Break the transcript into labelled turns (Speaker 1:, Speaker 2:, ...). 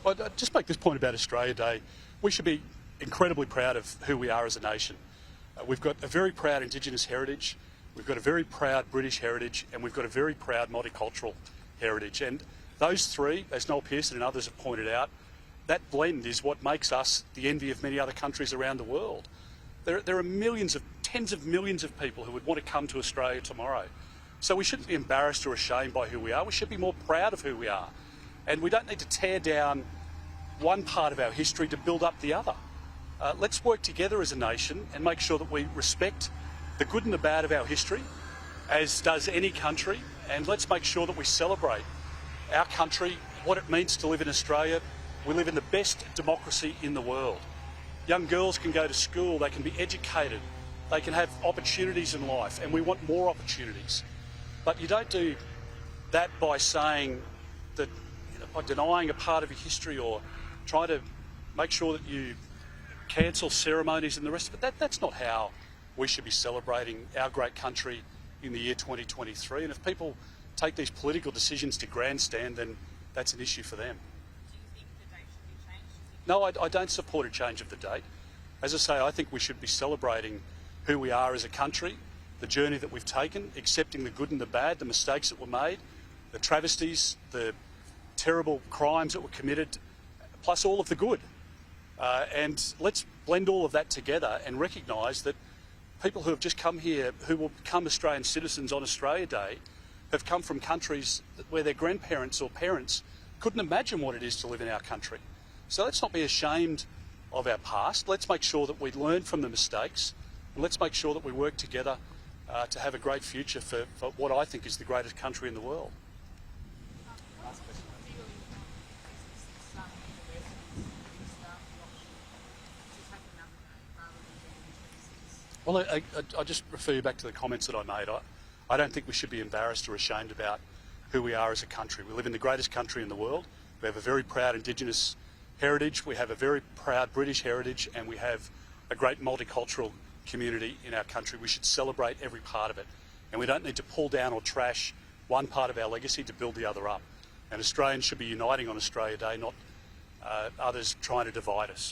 Speaker 1: I'd just make this point about Australia Day. We should be incredibly proud of who we are as a nation. We've got a very proud Indigenous heritage, we've got a very proud British heritage, and we've got a very proud multicultural heritage. And those three, as Noel Pearson and others have pointed out, that blend is what makes us the envy of many other countries around the world. There are millions, tens of millions of people who would want to come to Australia tomorrow. So we shouldn't be embarrassed or ashamed by who we are. We should be more proud of who we are. And we don't need to tear down one part of our history to build up the other. Let's work together as a nation and make sure that we respect the good and the bad of our history, as does any country, and let's make sure that we celebrate our country, what it means to live in Australia. We live in the best democracy in the world. Young girls can go to school, they can be educated, they can have opportunities in life, and we want more opportunities. But you don't do that by saying that, by denying a part of your history or trying to make sure that you cancel ceremonies and the rest of it. That's not how we should be celebrating our great country in the year 2023. And if people take these political decisions to grandstand, then that's an issue for them.
Speaker 2: Do you think the date should be changed?
Speaker 1: No, I don't support a change of the date. As I say, I think we should be celebrating who we are as a country, the journey that we've taken, accepting the good and the bad, the mistakes that were made, the travesties, the terrible crimes that were committed, plus all of the good. And let's blend all of that together and recognise that people who have just come here, who will become Australian citizens on Australia Day, have come from countries where their grandparents or parents couldn't imagine what it is to live in our country. So let's not be ashamed of our past. Let's make sure that we learn from the mistakes, and let's make sure that we work together to have a great future for what I think is the greatest country in the world.
Speaker 2: Last question. Do you think some universities will start the option to take another day rather than January 26th?
Speaker 1: Well, I just refer you back to the comments that I made. I don't think we should be embarrassed or ashamed about who we are as a country. We live in the greatest country in the world. We have a very proud Indigenous heritage, we have a very proud British heritage, and we have a great multicultural community in our country. We should celebrate every part of it. And we don't need to pull down or trash one part of our legacy to build the other up. And Australians should be uniting on Australia Day, not others trying to divide us.